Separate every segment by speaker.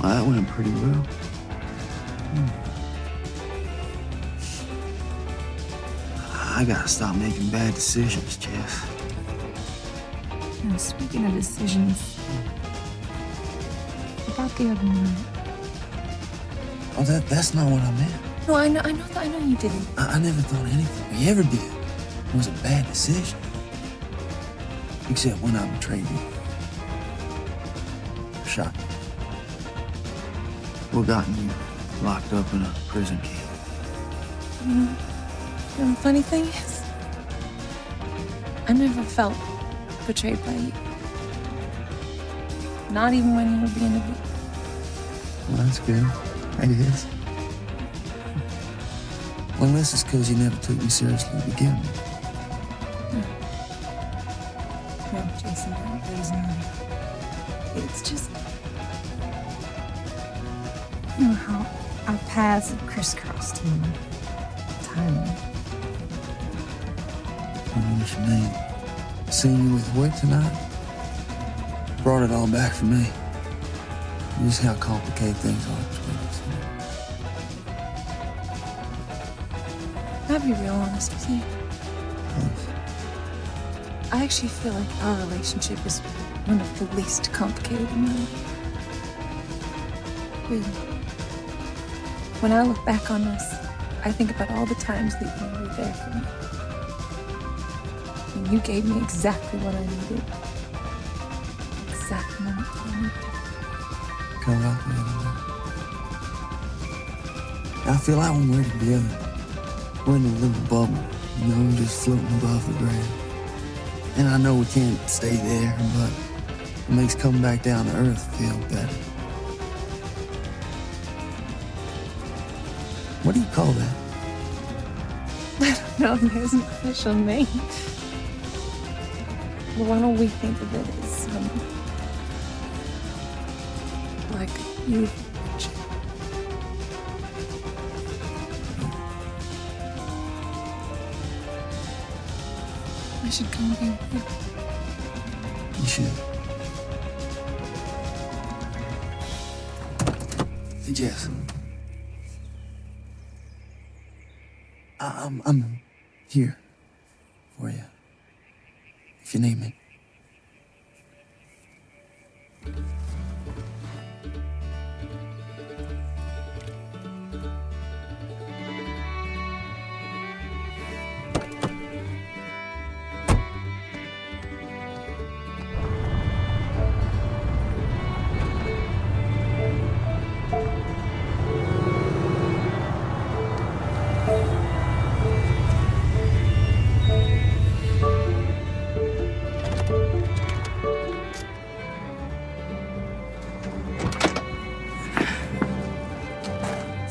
Speaker 1: Well, that went pretty well. I gotta stop making bad decisions, Jess.
Speaker 2: Now, speaking of decisions, about the other night.
Speaker 1: Oh, that's not what I meant.
Speaker 2: No, I know you didn't.
Speaker 1: I never thought anything we ever did was a bad decision. Except when I betrayed you. Shot you. Or gotten you locked up in a prison camp.
Speaker 2: You know, the funny thing is, I never felt betrayed by you. Not even when you were being a bit.
Speaker 1: Well, that's good. It is. Well, unless it's because you never took me seriously to begin with.
Speaker 2: No, Jason, that is not. It's just, you know how our paths have crisscrossed in time.
Speaker 1: I know what you mean. Seeing you with Hoyt tonight brought it all back for me. Just how complicated things are between us.
Speaker 2: I'll be real honest with you.
Speaker 1: Please.
Speaker 2: I actually feel like our relationship is one of the least complicated in my life. Really. When I look back on us, I think about all the times that you were there for me. And you gave me exactly what I needed. Exact moment I needed.
Speaker 1: Come out the other way. I feel like when we're together, we're in a little bubble, you know, just floating above the ground. And I know we can't stay there, but it makes coming back down to earth feel better. What do you call that?
Speaker 2: I don't know if there's an official name. But why don't we think of it as like you. I should come here.
Speaker 1: You should. Hey, Jess. I'm here for you. If you need me.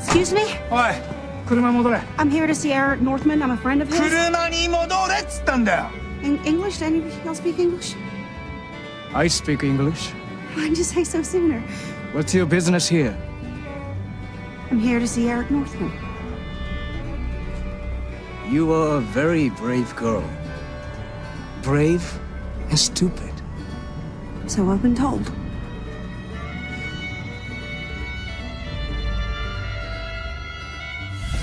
Speaker 3: Excuse me?
Speaker 4: おい、車戻れ。
Speaker 3: I'm here to see Eric Northman. I'm a friend of his.
Speaker 4: 車に戻れっつったんだよ。
Speaker 3: In English? Do any of y'all speak English?
Speaker 4: I speak English.
Speaker 3: Why'd you say so sooner?
Speaker 4: What's your business here?
Speaker 3: I'm here to see Eric Northman.
Speaker 4: You are a very brave girl. Brave and stupid.
Speaker 3: So I've been told.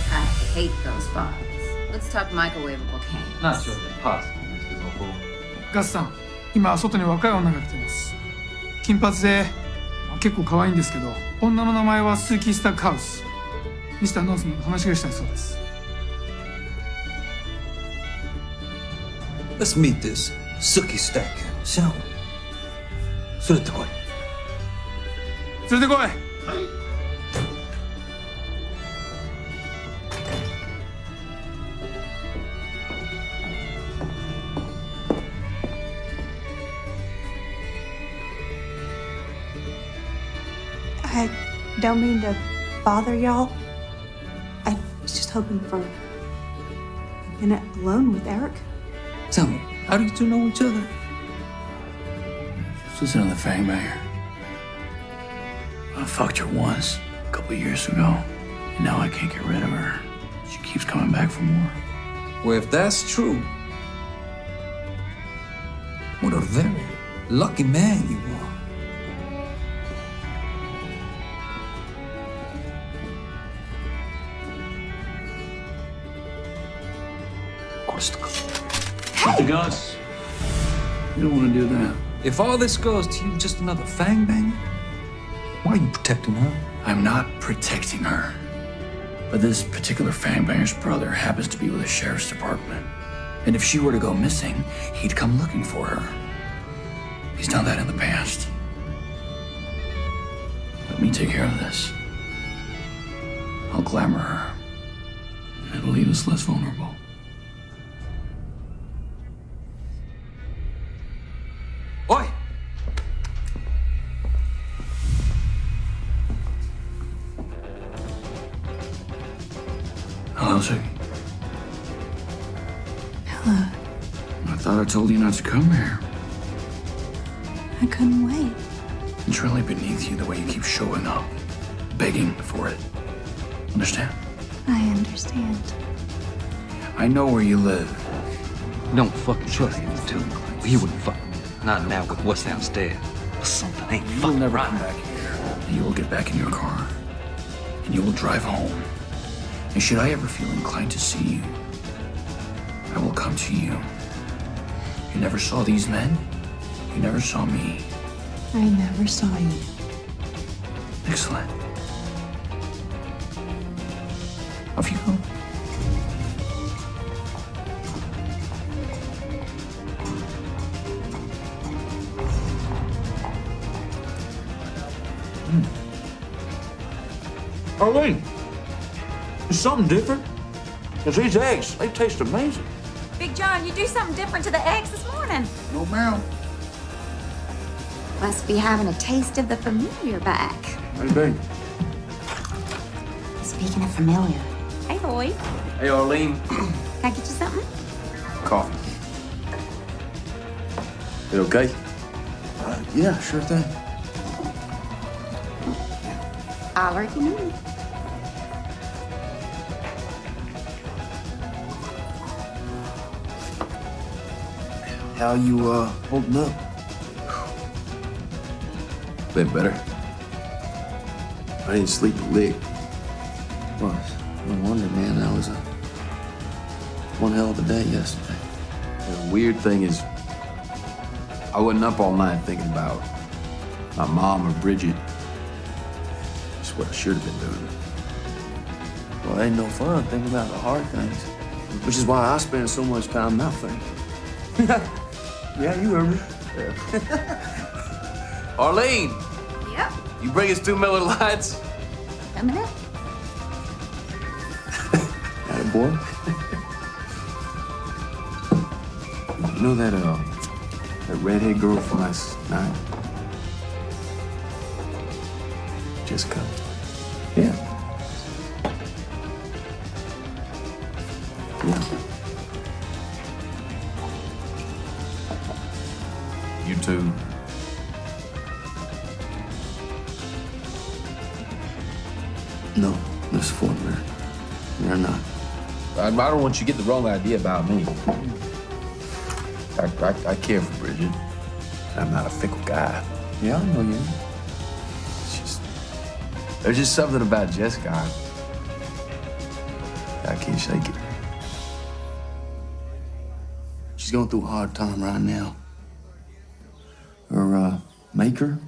Speaker 5: I hate those bottles. Let's talk microwavable cans.
Speaker 6: なあ、ちょうどパースの人の方。
Speaker 4: ガスさん、今外に若い女が来てます。金髪で結構可愛いんですけど、女の名前はスーキー・スタックハウス。ミスター・ノースマンの話がしたいそうです。
Speaker 6: Let's meet this Sookie Stack, shall we? 連れてこい。
Speaker 4: 連れてこい。
Speaker 3: I don't mean to bother y'all. I was just hoping for a minute alone with Eric.
Speaker 6: Tell me, how do you two know each other?
Speaker 1: It's just another fangbanger. I fucked her once, a couple years ago. And now I can't get rid of her. She keeps coming back for more.
Speaker 6: Well, if that's true, what a very lucky man you are. obstacle.
Speaker 7: The guns. You don't want to do that.
Speaker 6: If all this goes to you just another fang banger, why are you protecting her?
Speaker 7: I'm not protecting her. But this particular fangbanger's brother happens to be with the sheriff's department. And if she were to go missing, he'd come looking for her. He's done that in the past. Let me take care of this. I'll glamour her. It'll leave us less vulnerable.
Speaker 6: Oi!
Speaker 7: Hello, Ziggy.
Speaker 3: Hello.
Speaker 7: I thought I told you not to come here.
Speaker 3: I couldn't wait.
Speaker 7: It's really beneath you the way you keep showing up, begging for it. Understand?
Speaker 3: I understand.
Speaker 7: I know where you live.
Speaker 6: Don't fucking trust him, too. He wouldn't fuck me. Not now with what's downstairs. Something ain't
Speaker 7: You'll
Speaker 6: fucking
Speaker 7: never
Speaker 6: right.
Speaker 7: come back here. And you will get back in your car. And you will drive home. And should I ever feel inclined to see you, I will come to you. You never saw these men. You never saw me.
Speaker 3: I never saw you.
Speaker 7: Excellent. Off you go.
Speaker 6: Arlene, is something different? Because these eggs, they taste amazing.
Speaker 8: Big John, you do something different to the eggs this morning.
Speaker 7: No, ma'am.
Speaker 8: Must be having a taste of the familiar back.
Speaker 6: Maybe.
Speaker 8: Speaking of familiar, hey Lloyd,
Speaker 6: Hey, Arlene.
Speaker 8: can I get you something?
Speaker 6: Coffee. You okay?
Speaker 1: Yeah, sure thing.
Speaker 8: Holler if you need me.
Speaker 1: How you, holding up?
Speaker 9: Bit better. I didn't sleep a lick.
Speaker 1: Well, no wonder, man. That was one hell of a day yesterday.
Speaker 9: The weird thing is, I wasn't up all night thinking about my mom or Bridget. That's what I should have been doing.
Speaker 1: Well, it ain't no fun thinking about the hard things, which is why I spend so much time not thinking. Yeah, you heard me.
Speaker 9: Arlene,
Speaker 8: Yep,
Speaker 9: you bring us 2 Miller Lights?
Speaker 8: coming up.
Speaker 1: Atta boy.
Speaker 9: You know that redhead girl from last night? Jessica.
Speaker 1: Yeah. Yeah.
Speaker 9: You two.
Speaker 1: No, Miss Fortner. You're not.
Speaker 9: I don't want you to get the wrong idea about me. I care for Bridget. I'm not a fickle guy.
Speaker 1: Yeah, I know you.
Speaker 9: It's just, there's just something about Jessica. I can't shake it.
Speaker 1: She's going through a hard time right now. Her maker